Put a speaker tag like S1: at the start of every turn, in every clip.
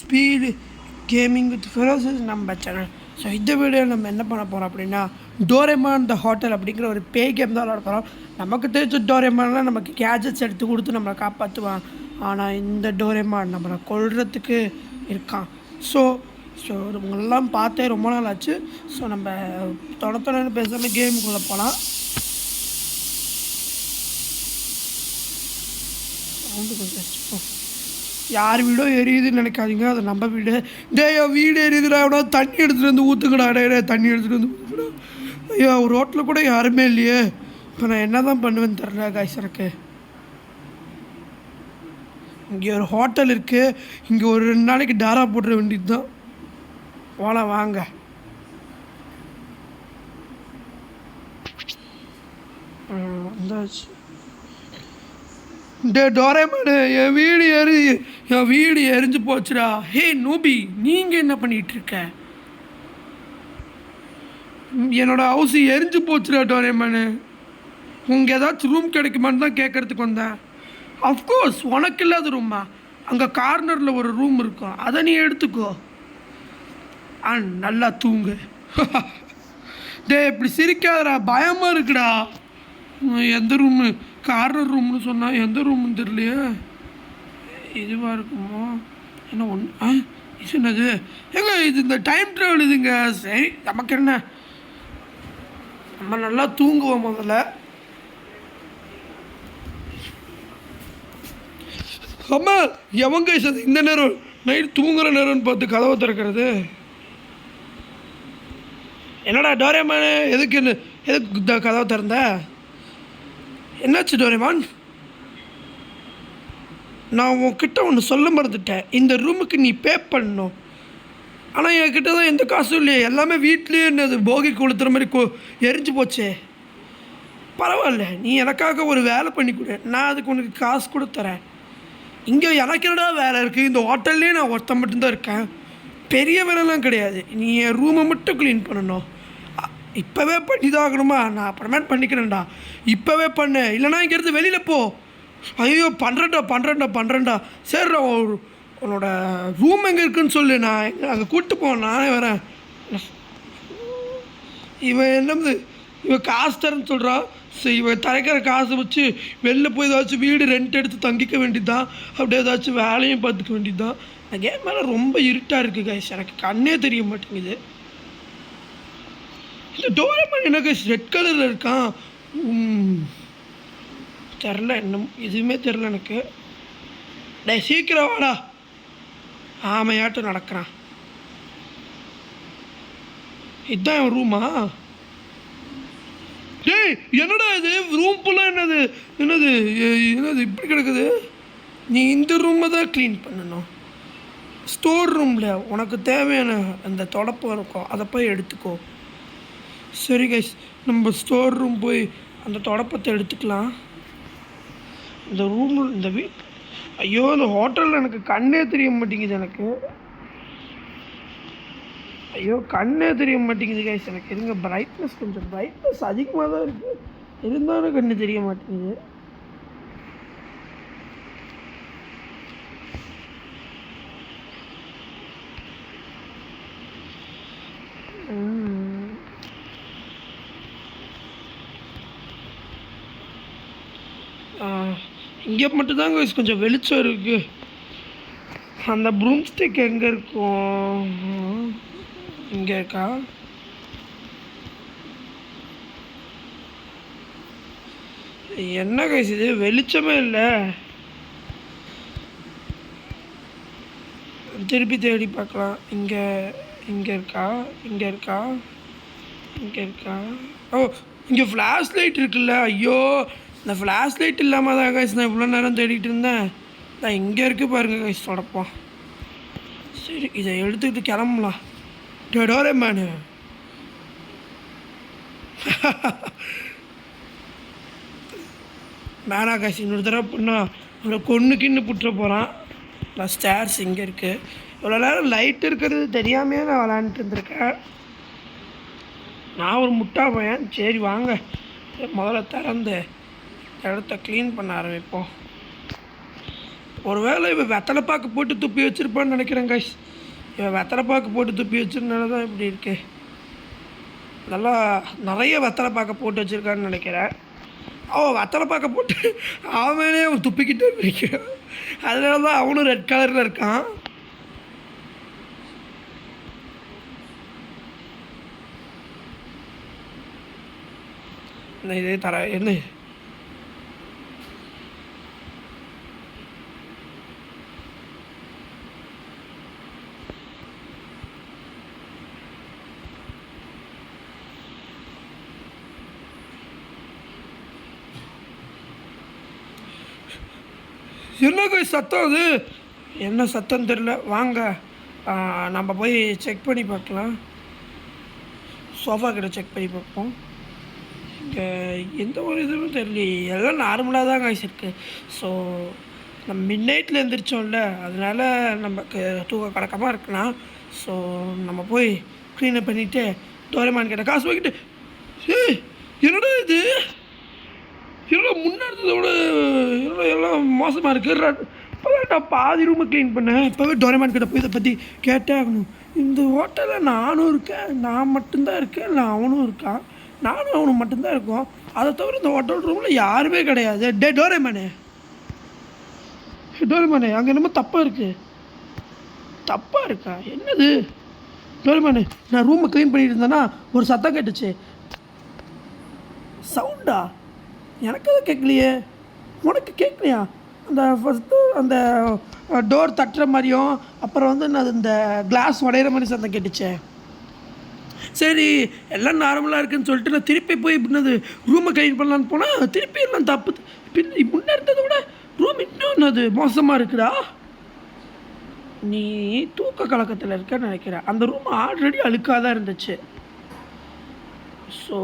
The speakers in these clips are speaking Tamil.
S1: ஸ்பீடு கேமிங் வித் ஃபெரோசஸ் நம்ம சேனல். ஸோ இந்த வீடியோ நம்ம என்ன பண்ண போகிறோம் அப்படின்னா, டோரேமான் த ஹோட்டல் அப்படிங்கிற ஒரு பேய் கேம் தான் விளாட போகிறோம். நமக்கு தெரிஞ்ச டோரேமான்லாம் நமக்கு கேஜெட்ஸ் எடுத்து கொடுத்து நம்மளை காப்பாற்றுவான். ஆனால் இந்த டோரேமான் நம்மளை கொல்றதுக்கு இருக்கான். ஸோ ஸோ இவங்களெல்லாம் பார்த்தே ரொம்ப நாள் ஆச்சு. ஸோ நம்ம தொடர்ந்து பேசாமல் கேமுக்குள்ளே போகலாம். சவுண்டு கொஞ்சம் வச்சுப்போம். யார் வீடோ எரியுதுன்னு நினைக்காதீங்க, அது நம்ம வீடு. என் வீடு எரியுதுடா, எவ்வளோ தண்ணி எடுத்துகிட்டு வந்து ஊற்றுக்கடா, தண்ணி எடுத்துகிட்டு வந்து ஊற்றுக்கடா. ஐயோ, ஒரு ரோட்டில் கூட யாருமே இல்லையே. இப்போ நான் என்ன தான் பண்ணுவேன்னு தெரில காய்ஸ் எனக்கு. இங்கே ஒரு ஹோட்டல் இருக்குது, இங்கே ஒரு 2 நாளைக்கு டாரா போட்டுற வேண்டியது தான். போகலாம் வாங்க. வந்தாச்சு. டோரேமானு, என் வீடு எரிஞ்சு போச்சுடா. ஹே நூபி, நீங்கள் என்ன பண்ணிகிட்ருக்க? என்னோட ஹவுஸ் எரிஞ்சு போச்சுடா டோரேமானு. உங்கள் ஏதாச்சும் ரூம் கிடைக்குமான்னு தான் கேட்குறதுக்கு வந்தேன். அஃப்கோர்ஸ், உனக்கு இல்லாத ரூமா? அங்கே கார்னரில் ஒரு ரூம் இருக்கும், அதை நீ எடுத்துக்கோ. நல்லா தூங்கு. இப்படி சிரிக்காதடா, பயமாக இருக்குடா. எந்த ரூமு? கார்னர் ரூம்னு சொன்னால் எந்த ரூம்னு தெரியலையே. இதுவாக இருக்குமோ என்ன ஒன்று? இது என்னது? ஏங்க இது இந்த டைம் ட்ராவல் இதுங்க. சரி, நமக்கு என்ன, நம்ம நல்லா தூங்குவோம் முதல்ல. அம்மா எவங்க இந்த நேரம் நைட் தூங்குற நேரம்னு பார்த்து கதவை திறக்கிறது? என்னடா டோரேமான், எதுக்கு கதவை திறந்த? என்னாச்சு டோரேமான்? நான் உன்கிட்ட ஒன்று சொல்ல மறந்துட்டேன். இந்த ரூமுக்கு நீ பே பண்ணணும். ஆனால் என்கிட்ட தான் எந்த காசும் இல்லையே. எல்லாமே வீட்லேயே என்னது போகி கொளுத்துற மாதிரி எரிஞ்சு போச்சே. பரவாயில்ல, நீ எனக்காக ஒரு வேலை பண்ணி கொடு, நான் அதுக்கு உனக்கு காசு கூட தரேன். இங்கே எனக்கு என்னடா வேலை இருக்குது? இந்த ஹோட்டல்லே நான் ஒருத்தன் மட்டும்தான் இருக்கேன். பெரிய வேலைலாம் கிடையாது. நீ என் ரூமை மட்டும் க்ளீன் பண்ணணும். இப்போவே பண்ணி தான் ஆகணுமா? நான் அப்புறமேட்டு பண்ணிக்கிறேன்டா. இப்போவே பண்ணு, இல்லைனா இங்கேருந்து வெளியில் போ. ஐயோ, பண்ணுறேன்டா. சரிடா, உன்னோட ரூம் எங்கே இருக்குன்னு சொல்லு, நான் அங்கே கூப்பிட்டு போவேன், நானே வரேன். இவன் காசு தரேன்னு சொல்கிறான். சரி, இவன் தரைக்கிற காசை வச்சு வெளில போய் ஏதாச்சும் வீடு ரெண்ட் எடுத்து தங்கிக்க வேண்டியதுதான். அப்படியே ஏதாச்சும் வேலையும் பார்த்துக்க வேண்டியதுதான். அந்த கேம் மேலே ரொம்ப இருட்டாக இருக்குது கைஸ், எனக்கு கண்ணே தெரிய மாட்டேங்குது. இந்த டோரேமான் என்ன கைஸ் ரெட் கலரில் இருக்கான்? தெரில, இன்னும் எதுவுமே தெரில எனக்கு. சீக்கிரம் வாடா. ஆமையாட்டம் நடக்கிறான். இதுதான் என் ரூமா? என்னடா இது ரூம் ஃபுல்லாக என்னது இப்படி கிடக்குது? நீ இந்த ரூமை தான் க்ளீன் பண்ணணும். ஸ்டோர் ரூமில் உனக்கு தேவையான அந்த தொடப்பம் இருக்கும், அதை போய் எடுத்துக்கோ. சரி கைஸ், நம்ம ஸ்டோர் ரூம் போய் அந்த தொடப்பத்தை எடுத்துக்கலாம். இந்த ரூமில் இந்த ஐயோ, இந்த ஹோட்டலில் எனக்கு கண்ணே தெரிய மாட்டேங்குது. கண்ணே தெரிய மாட்டேங்குது கைஸ் எனக்கு. இருங்க, கொஞ்சம் பிரைட்னஸ் அதிகமாக தான் இருக்குது, இருந்தாலும் கண்ணு தெரிய மாட்டேங்குது. இங்கே மட்டும்தாங்க கைஸ் கொஞ்சம் வெளிச்சம் இருக்குது. அந்த ப்ரூம் ஸ்டிக் எங்கே இருக்கும்? இங்கே இருக்கா? என்ன கைஸ் இது வெளிச்சமே இல்லை. திருப்பி தேடி பார்க்கலாம். இங்கே இருக்கா? ஓ, இங்கே ஃப்ளாஷ் லைட் இருக்குல்ல. ஐயோ, இந்த ஃப்ளாஷ் லைட் இல்லாமல் தான் கைஸ் நான் இவ்வளோ நேரம் தேடிட்டு இருந்தேன். நான் இங்கே இருக்குது பாருங்கள் கைஸ் தொடப்போம். சரி, இதை எடுத்துக்கிட்டு கிளம்பலாம். டோரேமான், வேணா கைஸ், இன்னொரு தடவை பண்ணால் உங்களை கொன்னுக்கின்னு புட்டுற போகிறான். நான் ஸ்டேர்ஸ் இங்கே இருக்குது. இவ்வளோ நேரம் லைட் இருக்கிறது தெரியாமையே நான் விளாண்டுட்டு இருந்திருக்கேன். நான் ஒரு முட்டா பையன். சரி வாங்க, முதல்ல திறந்து இடத்த க்ளீன் பண்ண ஆரம்பிப்போம். ஒரு வேளை இவன் வெத்தலை பாக்கு போட்டு துப்பி வச்சுருப்பான்னு நினைக்கிறேன் கைஸ். இவன் வெத்தலை பாக்கு போட்டு துப்பி வச்சிருந்தனால தான் இப்படி இருக்கு. நல்லா நிறைய வெத்தலை பாக்க போட்டு வச்சுருக்கான்னு நினைக்கிறேன். அவன் வெத்தலை பாக்க போட்டு அவனே அவன் துப்பிக்கிட்டே இருக்கிறான். அதனால தான் அவனும் ரெட் கலரில் இருக்கான். இதே தர என்ன என்ன சத்தம் அது? என்ன சத்தம் தெரில. வாங்க நம்ம போய் செக் பண்ணி பார்க்கலாம். சோஃபா கிட்ட செக் பண்ணி பார்ப்போம். இங்கே எந்த ஒரு இதுவும் தெரியல, எல்லாம் நார்மலாக தான் காய்ச்சி இருக்குது. ஸோ நம்ம மிட் நைட்டில் எழுந்திரிச்சோம்ல, அதனால் நமக்கு தூக்க கலக்கமாக இருக்கலாம். ஸோ நம்ம போய் க்ளீனப் பண்ணிவிட்டு டோரேமான் கிட்ட காசு வாங்கிட்டு என்னடா இது எல்லாம் முன்னாடி விட எல்லாம் மோசமாக இருக்குது. இப்போதான் நான் பாதி ரூமை க்ளீன் பண்ணேன். இப்போவே டோரேமான் கிட்ட போய் இதை பற்றி கேட்டே ஆகணும். இந்த ஹோட்டலில் நானும் இருக்கேன், நான் மட்டும்தான் இருக்கேன், இல்லை அவனும் இருக்கான். நானும் அவனும் மட்டும்தான் இருக்கோம். அதை தவிர இந்த ஹோட்டல் ரூமில் யாருமே கிடையாது. டோரேமானே அங்கே என்னமோ தப்பாக இருக்குது. தப்பாக இருக்கா? என்னது டோரேமானே? நான் ரூமை க்ளீன் பண்ணிட்டு இருந்தேன்னா ஒரு சத்தம் கேட்டுச்சு. சவுண்டா? எனக்கு அதை கேட்கலையே. உனக்கு கேட்கலையா? அந்த ஃபஸ்ட்டு அந்த டோர் தட்டுற மாதிரியும் அப்புறம் வந்து நான் இந்த கிளாஸ் உடையிற மாதிரி சத்தம் கேட்டுச்சே. சரி எல்லாம் நார்மலாக இருக்குதுன்னு சொல்லிட்டு நான் திருப்பி போய் இப்படின்னது ரூமை க்ளீன் பண்ணலான்னு போனால் திருப்பி எல்லாம் தப்பு. பின் முன்னே இருந்ததை விட ரூம் இன்னும் என்னது மோசமாக இருக்குடா. நீ தூக்க கலக்கத்தில் இருக்கன்னு நினைக்கிறேன். அந்த ரூம் ஆல்ரெடி அழுக்காக தான் இருந்துச்சு. ஸோ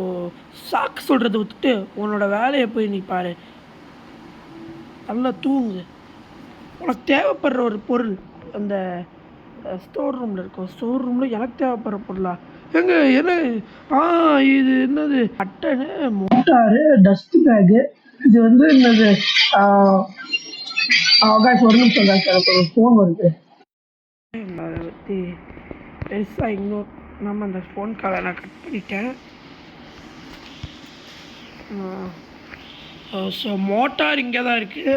S1: சாக்கு சொல்கிறத விட்டுட்டு உன்னோட வேலையை போய் நீ பாரு. நல்லா தூங்கு. உனக்கு தேவைப்படுற ஒரு பொருள் அந்த ஸ்டோர் ரூமில் இருக்கும். ஸ்டோர் ரூமில் எனக்கு தேவைப்படுற பொருளா? எங்க என்ன? இது என்னது? அட்டனு, மோட்டாரு, டஸ்ட் பேக்கு. இது வந்து என்னது? ஒரு நிமிஷம் எனக்கு ஒரு ஃபோன் வருது. அதை பற்றி பெருசாக இக்னோர் நம்ம அந்த ஃபோன் காலை நான் கட் பண்ணிட்டேன். ஸோ மோட்டார் இங்கே தான் இருக்குது.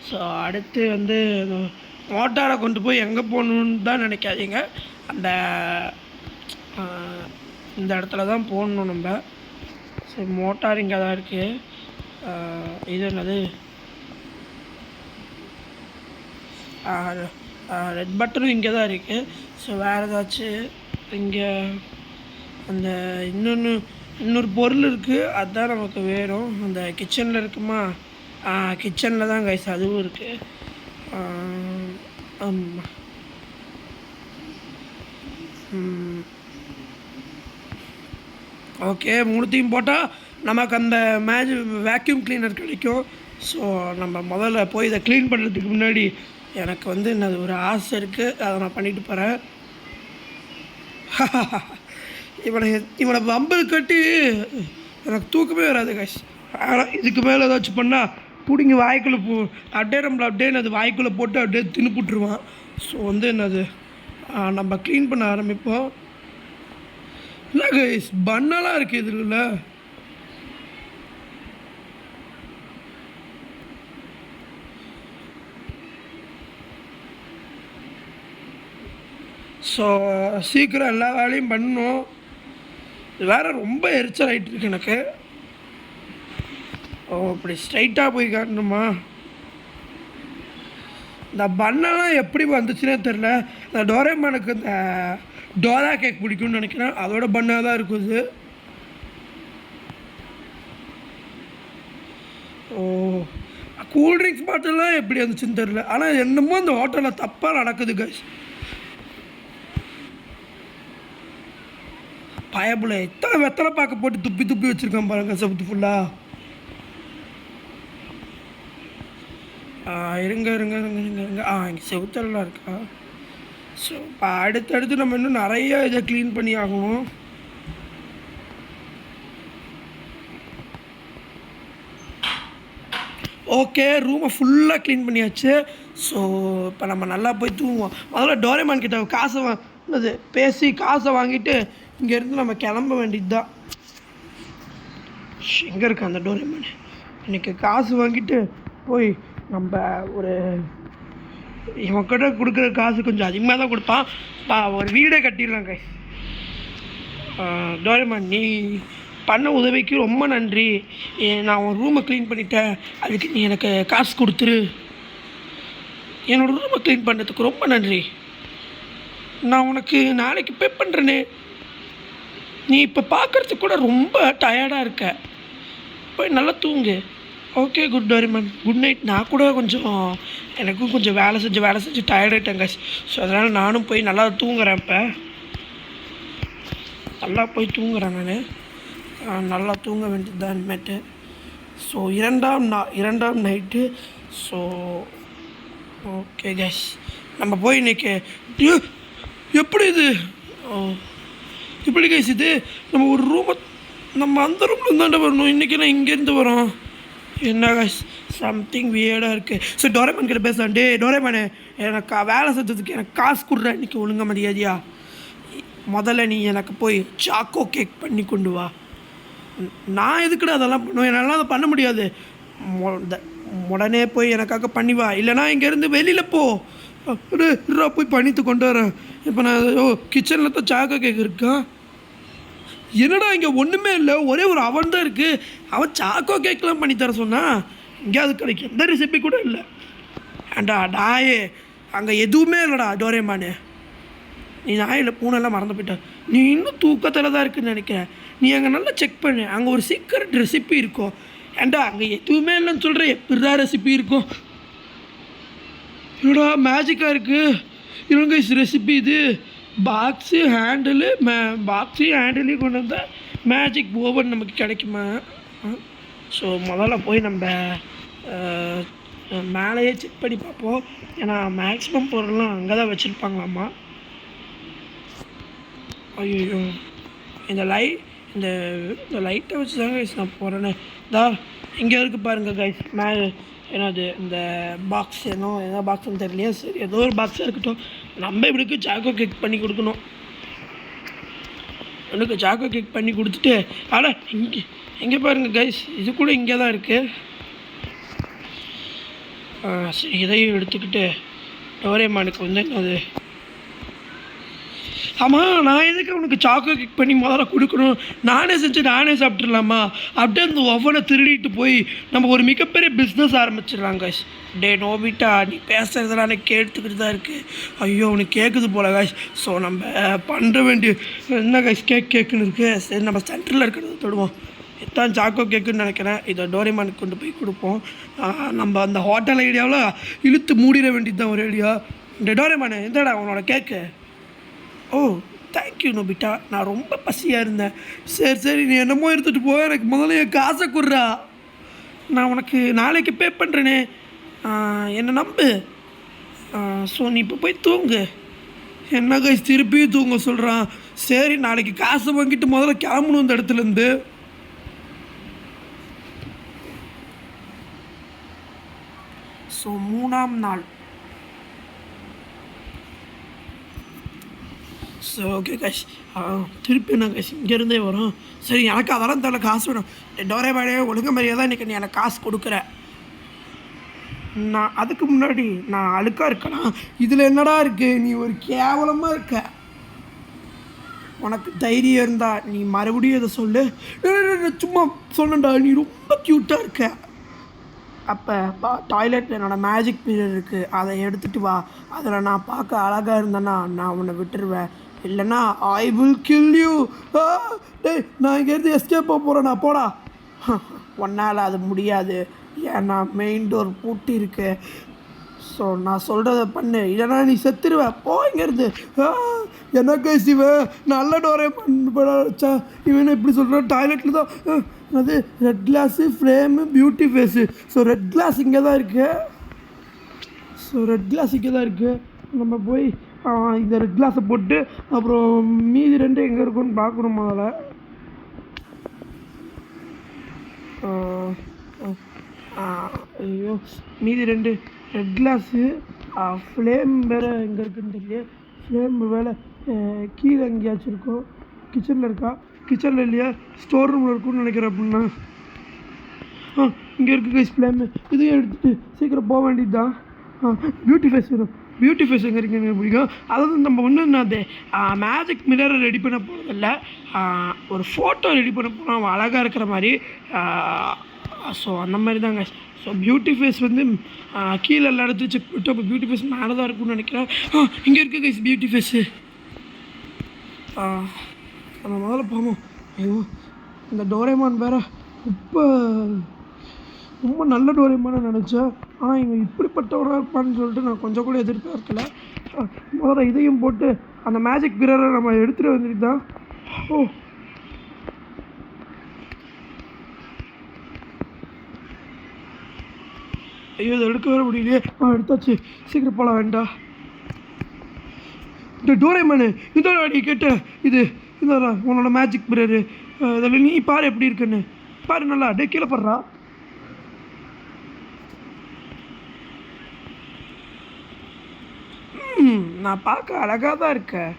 S1: ஸோ அடுத்து வந்து மோட்டாரை கொண்டு போய் எங்கே போகணுன்னு தான் நினைக்காதீங்க. அந்த இந்த இடத்துல தான் போடணும் நம்ம. ஸோ மோட்டார் இங்கே தான் இருக்குது. இது என்னது? ரெட் பட்டனும் இங்கே தான் இருக்குது. ஸோ வேறு ஏதாச்சும் இங்கே அந்த இன்னொரு பொருள் இருக்குது, அதுதான் நமக்கு வேணும். அந்த கிச்சனில் இருக்குமா? கிச்சனில் தான் கைஸ் அதுவும் இருக்குது. ஆமாம். ஓகே, மூணுத்தையும் போட்டால் நமக்கு அந்த வேக்யூம் கிளீனர் கிடைக்கும். ஸோ நம்ம முதல்ல போய் இதை க்ளீன் பண்ணுறதுக்கு முன்னாடி எனக்கு வந்து என்னது ஒரு ஆசை இருக்குது, அதை நான் பண்ணிட்டு போகிறேன். இவனை வம்பல் கட்டி எனக்கு தூக்கமே வராது கைஸ். ஆனால் இதுக்கு மேலே ஏதாச்சும் பண்ணால் பிடிங்கி வாய்க்குள்ளே அப்படியே நம்மளை அப்படியே என்னது வாய்க்குள்ளே போட்டு அப்படியே தின்னுப்புட்ருவான். ஸோ வந்து என்னது நம்ம க்ளீன் பண்ண ஆரம்பிப்போம். இல்லை கைஸ், பண்ணலாம் இருக்குது இதில். ஸோ சீக்கிரம் எல்லா வேலையும் பண்ணணும். இது வேறு ரொம்ப எரிச்சல் ஆகிட்டு இருக்கு எனக்கு. இப்படி ஸ்ட்ரைட்டாக போய் காட்டணுமா? இந்த பண்ணெல்லாம் எப்படி வந்துச்சுன்னே தெரில. இந்த டோரேமானுக்கு இந்த டோரா கேக் பிடிக்கும்னு நினைக்கிறேன், அதோட பண்ணாக தான் இருக்குது. கூல்ட்ரிங்க்ஸ் பாட்டிலாம் எப்படி வந்துச்சுன்னு தெரில. ஆனால் என்னமோ இந்த ஹோட்டலில் தப்பாக நடக்குது கைஸ். பயபுல எத்தனை வெத்தலை பாக்க போட்டு துப்பி வச்சுருக்கான் பாருங்க செவத்து ஃபுல்லாக. இருங்க இங்கே செவுத்தெல்லாம் இருக்கா? ஸோ இப்போ அடுத்தடுத்து நம்ம இன்னும் நிறைய இதை க்ளீன் பண்ணி ஆகணும். ஓகே, ரூமை ஃபுல்லாக க்ளீன் பண்ணியாச்சு. ஸோ இப்போ நம்ம நல்லா போய் தூங்குவோம். முதல்ல டோரேமான் கிட்ட காசை என்னது பேசி காசை வாங்கிட்டு இங்கேருந்து நம்ம கிளம்ப வேண்டியது தான். எங்கே இருக்கு அந்த டோரேமான்? இன்றைக்கி காசு வாங்கிட்டு போய் நம்ம ஒரு இவன்கிட்ட கொடுக்குற காசு கொஞ்சம் அதிகமாக தான் கொடுப்பான். ஒரு வீடே கட்டிடலாம் கைஸ். டோரேமான், நீ பண்ண உதவிக்கு ரொம்ப நன்றி. நான் உன் ரூமை க்ளீன் பண்ணிட்டேன், அதுக்கு நீ எனக்கு காசு கொடுத்துரு. என்னோடய ரூமை க்ளீன் பண்ணுறதுக்கு ரொம்ப நன்றி. நான் உனக்கு நாளைக்கு பே பண்ணுறேனே. நீ இப்போ பார்க்குறதுக்கு கூட ரொம்ப டயர்டாக இருக்க, போய் நல்லா தூங்கு. Okay, good Doraemon, good night. நான் கூட எனக்கும் கொஞ்சம் வேலை செஞ்சு டயர்டாயிட்டேங்க. ஸோ அதனால் நானும் போய் நல்லா தூங்குறேன். இப்போ நல்லா போய் தூங்குறேன். நான் நல்லா தூங்க வேண்டியது தான் இனிமேட்டு. ஸோ இரண்டாம் நைட்டு. ஸோ ஓகே கேஸ், நம்ம போய் இன்றைக்கி எப்படி இது இப்படி கேஸ் இது நம்ம ஒரு ரூமை நம்ம அந்த ரூமில் தாண்டா வரணும். இன்றைக்கி நான் இங்கேருந்து வரோம். என்ன கேஸ், சம்திங் வியர்டாக இருக்குது. ஸோ டோரேமான் கிட்ட பேசலாம். டோரேமானே, எனக்கு வேலை செஞ்சதுக்கு எனக்கு காசு கொடுறேன். இன்றைக்கி ஒழுங்க மரியாதையா முதல்ல நீ எனக்கு போய் சாக்கோ கேக் பண்ணி கொண்டு வா. நான் எதுக்குடா அதெல்லாம் பண்ணுவேன்? என்னால் அதை பண்ண முடியாது. உடனே போய் எனக்காக பண்ணி வா, இல்லைனா இங்கேருந்து வெளியில் போய் பண்ணிட்டு கொண்டு வரேன். இப்போ நான் கிச்சனில் தான் சாக்கோ கேக் இருக்கான். என்னடா இங்கே ஒன்றுமே இல்லை, ஒரே ஒரு அவன் தான் இருக்குது. அவன் சாக்கோ கேக்லாம் பண்ணித்தர சொன்னான். இங்கே அது கிடைக்கும், எந்த ரெசிபி கூட இல்லை. டாயே அங்கே எதுவுமே இல்லைடா டோரேமானு. நீ நாயில் பூனெல்லாம் மறந்து போயிட்ட. நீ இன்னும் தூக்கத்தில் தான் இருக்குன்னு நினைக்கிறேன். நீ அங்கே நல்லா செக் பண்ணு, அங்கே ஒரு சீக்ரெட் ரெசிபி இருக்கும். அங்கே எதுவுமே இல்லைன்னு சொல்கிறேன். எப்படிடா ரெசிபி இருக்கும்? என்னடா மேஜிக்காக இருக்குது. இவங்க ரெசிபி இது பாக்ஸு ஹேண்டிலையும் கொண்டு வந்தால் மேஜிக் ஓவன் நமக்கு கிடைக்குமா? ஸோ முதல்ல போய் நம்ம மேலேயே செக் பண்ணி பார்ப்போம். ஏன்னா மேக்ஸிமம் பொருள்லாம் அங்கே தான் வச்சுருப்பாங்களாம்மா. ஐயோ, இந்த லைட்டை வச்சு தான் கைஸ் நான் போகிறேன்னு. இங்கே இருக்குது பாருங்கள் கைஸ், என்னது இந்த பாக்ஸ் ஏதோ பாக்ஸ்ன்னு தெரியலையா. சரி, ஏதோ ஒரு பாக்ஸாக இருக்கட்டும். நம்ம இப்படிக்கு சாக்கோ கேக் பண்ணி கொடுக்கணும். எனக்கு சாக்கோ கேக் பண்ணி கொடுத்துட்டு இங்கே பாருங்கள் கைஸ், இது கூட இங்கே தான் இருக்குது. சரி, இதையும் எடுத்துக்கிட்டு டோரேமானுக்கு என்னது ஆமாம், நான் எதுக்கு அவனுக்கு சாக்கோ கேக் பண்ணி முதல்ல கொடுக்கணும்? நானே செஞ்சு நானே சாப்பிட்றலாமா? அப்படியே அந்த ஒவ்வொன்றை திருடிட்டு போய் நம்ம ஒரு மிகப்பெரிய பிஸ்னஸ் ஆரம்பிச்சிடலாம் கைஸ். நோபிட்டா, நீ பேசுகிறதெல்லாம் எனக்கு கேட்டுக்கிட்டு தான் இருக்குது. ஐயோ, உனக்கு கேட்குது போல கைஸ். ஸோ நம்ம பண்ணுற வேண்டிய என்ன கைஸ், கேக்குன்னு இருக்குது. சரி, நம்ம சென்டரில் இருக்கிறத தொடுவோம். இதுதான் சாக்கோ கேக்குன்னு நினைக்கிறேன். இதை டோரேமானுக்கு கொண்டு போய் கொடுப்போம். நம்ம அந்த ஹோட்டல் ஐடியாவில் இழுத்து மூடிட வேண்டியது தான் ஒரு ஐடியா. டோரேமானு, எந்தடா உன்னோட கேக்கு? ஓ, தேங்க்யூ நோபிட்டா, நான் ரொம்ப பசியாக இருந்தேன். சரி, நீ என்னமோ எடுத்துகிட்டு போ, எனக்கு முதல்ல என் காசை கொடுறா. நான் உனக்கு நாளைக்கு பே பண்ணுறேனே, என்னை நம்பு. ஸோ நீ இப்போ போய் தூங்கு. என்ன கைஸ், திருப்பி தூங்க சொல்கிறான். சரி, நாளைக்கு காசை வாங்கிட்டு முதல்ல கிளம்பணும் இந்த இடத்துலேருந்து. ஸோ 3ஆம் நாள். ஸோ ஓகே கைஸ், திருப்பி நான் கைஸ் இங்கேருந்தே வரோம். சரி, எனக்கு அதெல்லாம் தலை காசு வேணும். டோரேமானே, ஒழுங்கு மாதிரியே தான் இன்றைக்கி நீ எனக்கு காசு கொடுக்குற. நான் அதுக்கு முன்னாடி நான் அழுக்காக இருக்கேனா? இதில் என்னடா இருக்குது? நீ ஒரு கேவலமாக இருக்க. உனக்கு தைரியம் இருந்தா நீ மறுபடியும் இதை சொல்லு. சும்மா சொன்னண்டா, நீ ரொம்ப க்யூட்டாக இருக்க. அப்போ டாய்லெட்டில் என்னோடய மேஜிக் மிரர் இருக்குது, அதை எடுத்துகிட்டு வா. அதில் நான் பார்க்க அழகாக இருந்தேன்னா நான் உன்னை விட்டுருவேன். இல்லைன்னா ஐ வில் கில் யூ. டேய், நான் இங்கேருந்து எஸ்கேப் போகிறேன். நான் போடா. ஒன்னால் அது முடியாது, ஏன்னா மெயின் டோர் பூட்டி இருக்கு. ஸோ நான் சொல்கிறத பண்ணு, இல்லைனா நீ செத்துருவ. போ இங்கேருந்து. எனக்கு இவன் நல்ல டோரே பண்ணா இவனை இப்படி சொல்கிறான். டாய்லெட்டில் தான் அது red glass, frame, beauty face. So red glass இங்கே தான் இருக்குது. நம்ம போய் இந்த ரெட் கிளாஸை போட்டு அப்புறம் மீதி ரெண்டு எங்கே இருக்குன்னு பார்க்கணும் முதல்ல. ஐயோ மீதி 2 ரெட் கிளாஸு. ஃப்ளேம் வேறு எங்கே இருக்குன்னு தெரியல. ஃப்ளேம் வேலை கீழே எங்கேயாச்சும் இருக்கும். கிச்சனில் இருக்கா? கிச்சனில் இல்லையா? ஸ்டோர் ரூமில் இருக்குன்னு நினைக்கிறேன். அப்படின்னா இங்கே இருக்குது கைஸ் ஃப்ளேமு. இதையும் எடுத்துகிட்டு சீக்கிரம் போக வேண்டியது தான். பியூட்டி ஃபேஸ் வரும். பியூட்டி ஃபேஸ் எங்கே இருக்குது எனக்கு பிடிக்கும். அதாவது நம்ம ஒன்று என்னது மேஜிக் மிரரை ரெடி பண்ண போகிறதில்ல, ஒரு ஃபோட்டோ ரெடி பண்ண போனால் அழகாக இருக்கிற மாதிரி. ஸோ அந்த மாதிரி தாங்க. ஸோ பியூட்டி ஃபேஸ் வந்து கீழே எல்லா இடத்துலையும் செக் பண்ணிட்டு அப்போ பியூட்டி ஃபேஸ் மேலே தான் இருக்குன்னு நினைக்கிறேன். இங்கே இருக்குது கைஸ் பியூட்டி ஃபேஸு. நம்ம முதல்ல போவோம். ஐயோ இந்த டோரேமான் வேறு இப்போ ரொம்ப நல்ல டோரேமான்னு நினச்சேன். ஆனால் இவன் இப்படிப்பட்டவனாக இருப்பான்னு சொல்லிட்டு நான் கொஞ்சம் கூட எதிர்பார்க்கல. முதல்ல இதையும் போட்டு அந்த மேஜிக் மிரரை நம்ம எடுத்துகிட்டு வந்துட்டு தான். ஐயோ இதை எடுக்க வர முடியலையே. எடுத்தாச்சு, சீக்கிரம் போகலாம் வேண்டாம். இந்த டோரேமானு இந்த நீ கேட்ட இது இந்த உன்னோட மேஜிக் மிரரு இதில் நீ பாரு எப்படி இருக்குன்னு பாரு. நல்லா டே கீழே படுறா. நான் பார்க்க அழகாக தான் இருக்கேன்.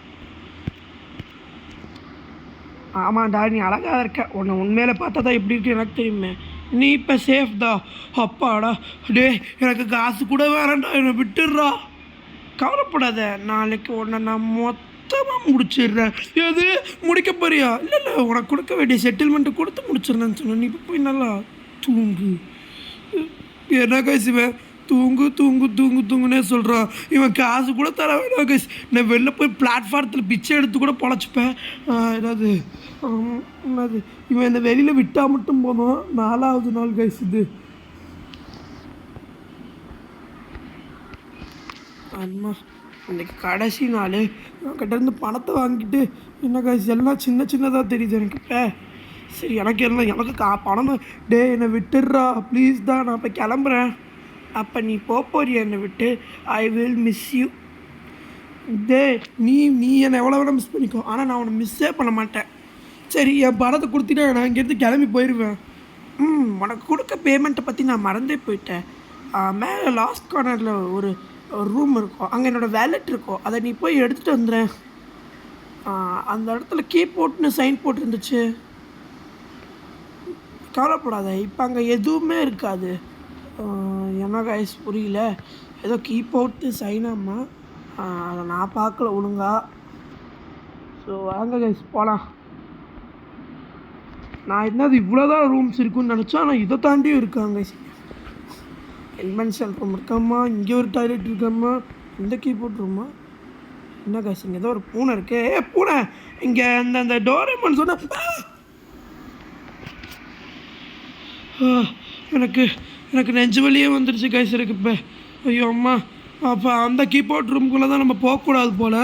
S1: ஆமாண்டா நீ அழகாக தான் இருக்க. உன்னை உண்மையில பார்த்தா தான் எப்படி இருக்கு எனக்கு தெரியுமே. நீ இப்போ சேஃப் தான். அப்பாடா டே எனக்கு காசு கூட வேறண்டா, என்னை விட்டுடுறா. கவலைப்படாத, நாளைக்கு உன்னை நான் மொத்தமாக முடிச்சிடுறேன். எது முடிக்க போறியா? இல்லை உனக்கு கொடுக்க வேண்டிய செட்டில்மெண்ட்டு கொடுத்து முடிச்சிடுறேன்னு சொன்னேன். நீ இப்போ போய் நல்லா தூங்கு. என்ன கைசுவேன் தூங்கு தூங்கு தூங்கு தூங்குன்னே சொல்கிறான். இவன் காசு கூட தர வேணாம் கைஸ். நான் வெளில போய் பிளாட்ஃபாரத்தில் பிச்சை எடுத்து கூட பொழைச்சிப்பேன். ஏதாவது என்னது இவன் இந்த வெளியில் விட்டால் மட்டும் போதும். 4வது நாள் கைஸ் இது. அம்மா இன்றைக்கி கடைசி நாள். கிட்டேருந்து பணத்தை வாங்கிட்டு என்ன கைஸ் எல்லாம் சின்ன சின்னதாக தெரியுது எனக்கு இப்போ. சரி எனக்கு எல்லாம் எனக்கு பணம் டே என்னை விட்டுடுறா ப்ளீஸ் தான். நான் இப்போ கிளம்புறேன். அப்போ நீ போறிய என்னை விட்டு. I will miss you. டே நீ என்னை எவ்வளோ வேணால் மிஸ் பண்ணிக்கோ, ஆனால் நான் உன்னை மிஸ்ஸே பண்ண மாட்டேன். சரி என் பணத்தை கொடுத்துட்டா நான் இங்கேருந்து கிளம்பி போயிடுவேன். உனக்கு கொடுக்க பேமெண்ட்டை பற்றி நான் மறந்தே போயிட்டேன். மேலே லாஸ்ட் கார்னரில் ஒரு ரூம் இருக்கும், அங்கே என்னோடய வேலெட் இருக்கும். அதை நீ போய் எடுத்துகிட்டு வந்துடுறேன். அந்த இடத்துல கீபோர்ட்னு சைன் போட்டிருந்துச்சு. கவலைப்படாத, இப்போ அங்கே எதுவுமே இருக்காது. என்ன கைஸ் புரியல. ஏதோ கீபோர்ட்டு சைனாம்மா, அதை நான் பார்க்கல ஒழுங்கா. ஸோ வாங்க கைஸ் போகலாம். நான் என்னது இவ்வளோதான் ரூம்ஸ் இருக்குன்னு நினச்சா, ஆனால் இதை தாண்டியும் இருக்காங்க. எலிமென்ஷியல் ரூம் இருக்காம்மா, இங்கே ஒரு டாய்லெட் இருக்காம்மா, இந்த கீபோர்ட் ரூமா. என்ன கைஸ் இங்கே ஏதோ ஒரு பூனை இருக்கு. பூனை இங்கே அந்த டோரேமான் சொன்ன எனக்கு நெஞ்சு வலியே வந்துடுச்சு கைஸ் எனக்கு இப்போ. ஐயோ அம்மா, அப்போ அந்த கீபோர்ட் ரூம்குள்ளே தான் நம்ம போகக்கூடாது போல்.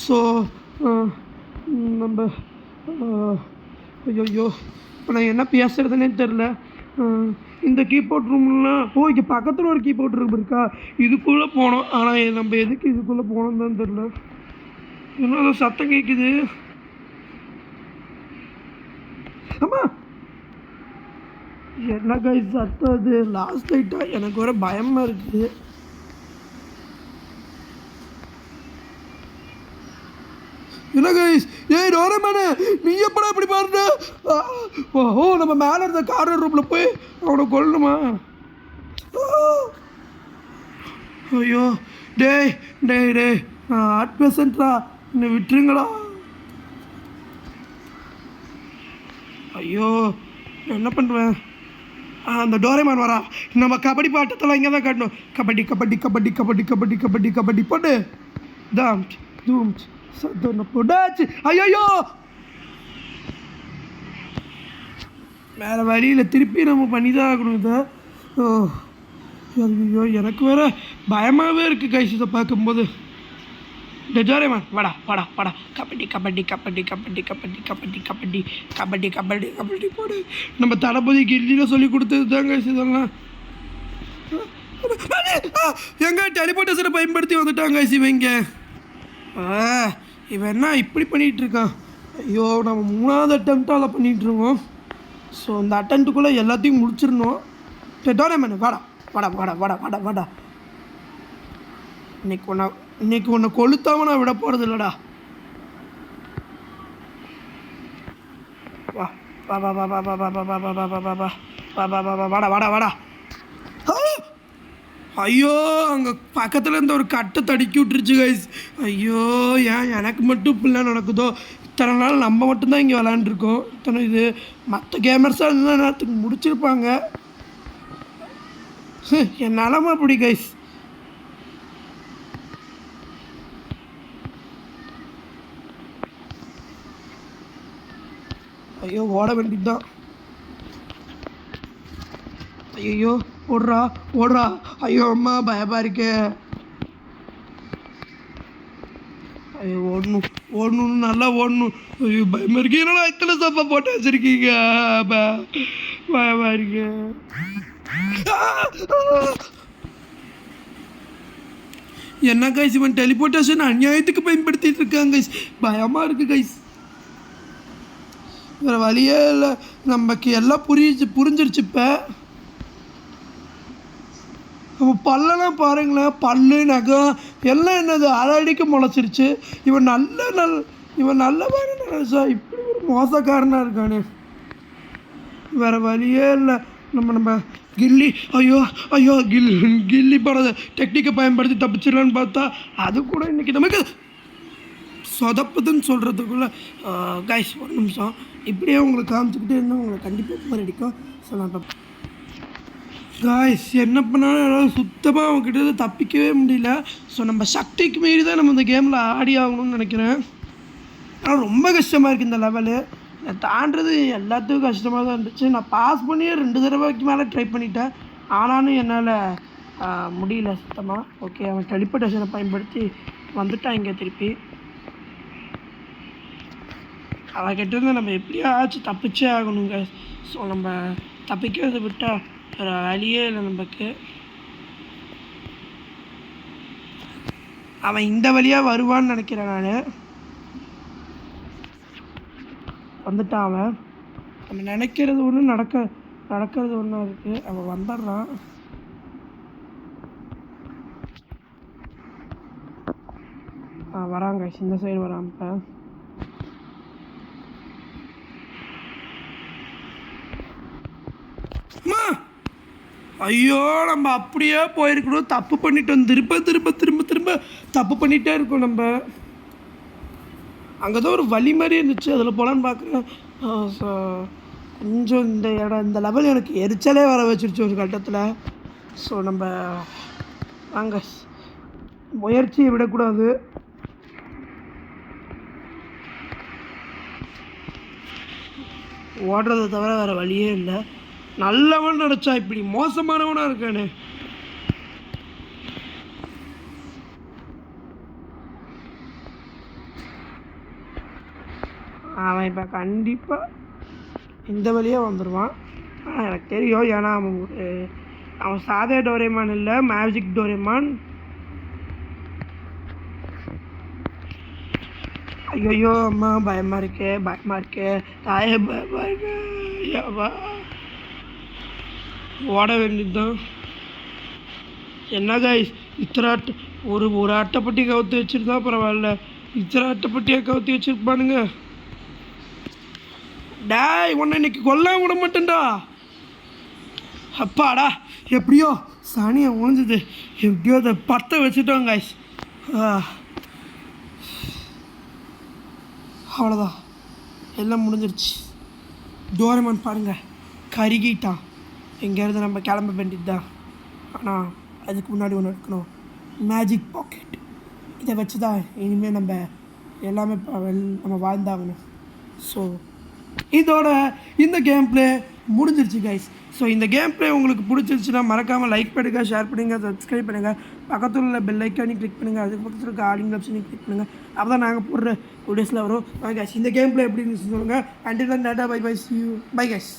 S1: ஸோ நம்ம ஐயோ இப்போ நான் என்ன பேசுகிறதுனே தெரில. இந்த கீபோர்ட் ரூம்லாம் இங்கே பக்கத்தில் ஒரு கீபோர்ட் ரூம் இருக்கா, இதுக்குள்ளே போனோம். ஆனால் நம்ம எதுக்கு இதுக்குள்ளே போனோம் தான் தெரில. இன்னும் சத்தம் கேட்குது. ஆமாம் என்ன கைஸ் சத்தம் அது? லாஸ்ட் லைட்டாக எனக்கு வர பயமாக இருக்குது. என்ன கைஸ் டோரேமானே நீ எப்படா இப்படி பாருங்க? நம்ம மேலே இருந்த கார்னர் ரூமில் போய் அவனை கொல்லணுமா? ஐயோ டே ஆர்ட் பேசண்ட்ரா, என்னை விட்டுருங்களா. ஐயோ என்ன பண்ணுவேன்? அந்த டோரேமான் வரா. நம்ம கபடி பாட்டத்தெல்லாம் இங்கே தான் காட்டணும். கபடி கபடி கபடி கபடி கபடி கபடி கபடி போட்டு தாம் தூம் சத்தம் போட்டாச்சு. ஐயோ வேறு வழியில் திருப்பி நம்ம பண்ணி தான் ஆகணும் இதை. ஐயோ எனக்கு வேறு பயமாகவே இருக்குது கைஸ் இதை பார்க்கும்போது. டோரேமான் வாடா வாடா வாடா. கபடி கபடி கபடி கபடி கபடி கபடி கபடி கபடி கபடி கபடி போடு. நம்ம தளபதி கில்லியில் சொல்லி கொடுத்தது தாங்க இதெல்லாம். எங்க டெலிபோர்ட்டேஷனை பயன்படுத்தி வந்துட்டாங்க இவங்க. இவன் என்ன இப்படி பண்ணிகிட்டு இருக்கான்? ஐயோ நம்ம 3வது அட்டெம்ப்டாக அதை பண்ணிகிட்ருக்கோம். ஸோ அந்த அட்டெம்ப்ட்டுக்குள்ளே எல்லாத்தையும் முடிச்சிடணும். டோரேமான் வாடா வாடா வாடா வாடா வாடா வாடா. இன்னைக்கு உன்னை கொளுத்தாம நான் விட போகிறது இல்லைடா. வா வா வா வா வா வா வா வா வா வா வா வா வா வா வா வா வா வாடா வாடா வாடா. ஐயோ அங்கே பக்கத்தில் இருந்த ஒரு கட்டை தடுக்கி விட்டுருச்சு கைஸ். ஐயோ ஏன் எனக்கு மட்டும் இப்படிலாம் நடக்குதோ? இத்தனை நாள் நம்ம மட்டும்தான் இங்கே விளாண்டுருக்கோம். இத்தனை இது மற்ற கேமர்ஸாக இருந்தால் நேரத்துக்கு முடிச்சிருப்பாங்க. என் நிலமை அப்படி கைஸ். ஐயோ ஓட வேண்டியது தான். ஐயோ ஓடுறா ஓடுறா. ஐயோ அம்மா பயமாக இருக்கே. ஐயோ ஓடணும் ஓடணும் நல்லா ஓடணும். ஐயோ பயமாக இருக்கு. என்னடா இத்தனை சப்பா போட்டு வச்சுருக்கீங்க? பயமாக இருக்கு. என்ன கைஸ் இவன் டெலிபோர்டேஷன் அநியாயத்துக்கு பயன்படுத்திட்டு இருக்காங்க கைஸ். பயமாக இருக்குது கைஸ். வேறு வழியே இல்லை. நமக்கு எல்லாம் புரிஞ்சிருச்சு. இப்போ பல்லெல்லாம் பாருங்களேன். பல்லு நகம் எல்லாம் என்னது அடிக்க முளைச்சிருச்சு. இவன் நல்லவன் நினைச்சா இப்படி ஒரு மோசக்காரனாக இருக்கானே. வேறு வழியே இல்லை. நம்ம கில்லி ஐயோ ஐயோ கில்லி படம் டெக்னிக்கை பயன்படுத்தி தப்பிச்சிடலான்னு பார்த்தா அது கூட இன்றைக்கி நமக்கு சொதப்புதுன்னு சொல்கிறதுக்குள்ளே கைஸ் ஒரு நிமிஷம் இப்படியே உங்களுக்கு காமிச்சிக்கிட்டே இருந்தால் உங்களுக்கு கண்டிப்பாக போர் அடிக்கும். ஸோ நான் கைஸ் என்ன பண்ணாலும் என்னால் சுத்தமாக அவங்ககிட்ட தப்பிக்கவே முடியல. ஸோ நம்ம சக்திக்கு மீறி தான் நம்ம இந்த கேமில் ஆடி ஆகணும்னு நினைக்கிறேன். ஆனால் ரொம்ப கஷ்டமாக இருக்குது இந்த லெவலு. நான் தாண்டுறது எல்லாத்துக்கும் கஷ்டமாக தான் இருந்துச்சு. நான் பாஸ் பண்ணியே 2 தடவைக்கு மேலே ட்ரை பண்ணிட்டேன். ஆனாலும் என்னால் முடியல சுத்தமாக. ஓகே அவன் டெலிபோர்டேஷனை பயன்படுத்தி வந்துட்டான் இங்கே திருப்பி. அவகிட்டேருந்து நம்ம எப்படியாச்சும் தப்பிச்சே ஆகணுங்க. ஸோ நம்ம தப்பிக்கிறத விட்டால் வேறு வழியே இல்லை நமக்கு. அவன் இந்த வழியாக வருவான்னு நினைக்கிறேன். நான் வந்துட்டான். அவன் நம்ம நினைக்கிறது ஒன்று நடக்கிறது ஒன்றா இருக்குது. அவன் வந்துடுறான். வராங்க இந்த சைடு வரான். இப்போ ஐயோ நம்ம அப்படியே போயிருக்கணும். தப்பு பண்ணிட்டோம். திரும்ப திரும்ப திரும்ப திரும்ப தப்பு பண்ணிகிட்டே இருக்கோம். நம்ம அங்கே தான் ஒரு வழி மாதிரி இருந்துச்சு, அதில் போகலான்னு பார்க்குறேன். ஸோ கொஞ்சம் இந்த லெவல் எனக்கு எரிச்சலே வர வச்சிருச்சு ஒரு கட்டத்தில். ஸோ நம்ம வாங்க முயற்சியை விடக்கூடாது. ஓடுறதை தவிர வேறு வழியே இல்லை. நல்லவன் நினச்சா இப்படி மோசமானவனாக இருக்கானே. அவன் இப்போ கண்டிப்பாக இந்த வழியாக வந்துடுவான். ஆனால் எனக்கு தெரியும். ஏன்னா அவன் சாதா டோரேமான் இல்லை, மேஜிக் டோரேமான். ஐயோ அம்மா பயமாக இருக்கே தாயே பயமாக இருக்கே. ஐயாவா ஓட வேண்டியது தான். என்ன கைஸ் இத்தனை ஒரு அட்டைப்பட்டி கவுத்து வச்சுருந்தா பரவாயில்ல. இத்தனை அட்டைப்பட்டியாக கவுத்தி வச்சுருப்பானுங்க. டேய் உன்னை இன்னைக்கு கொல்ல விட மாட்டேன்டா. அப்பாடா எப்படியோ சனியை முடிஞ்சது. எப்படியோ அதை பற்ற வச்சுட்டோம் கைஸ். அவ்வளோதான் எல்லாம் முடிஞ்சிருச்சு. டோரேமான் பாருங்கள் கருகிட்டான். எங்கேருந்து நம்ம கிளம்ப வேண்டியது தான். ஆனால் அதுக்கு முன்னாடி ஒன்று இருக்கணும், மேஜிக் பாக்கெட். இதை வச்சு தான் இனிமேல் நம்ம எல்லாமே நம்ம வாழ்ந்தாகணும். ஸோ இதோட இந்த கேம் ப்ளே முடிஞ்சிருச்சு கைஸ். ஸோ இந்த கேம் ப்ளே உங்களுக்கு பிடிச்சிருச்சுன்னா மறக்காமல் லைக் பண்ணுங்கள், ஷேர் பண்ணுங்கள், சப்ஸ்கிரைப் பண்ணுங்கள், பக்கத்தில் உள்ள பெல் ஐக்கானி கிளிக் பண்ணுங்கள், அதுக்கு பக்கத்தில் இருக்க ஆலிங் ஆப்ஷனையும் கிளிக் பண்ணுங்கள். அப்போ தான் நாங்கள் போடுற வீடியோஸில் வரும். கைஸ் இந்த கேம் ப்ளே எப்படி இருந்துச்சு சொல்லுங்கள். Until then tata bye bye, see you, bye guys.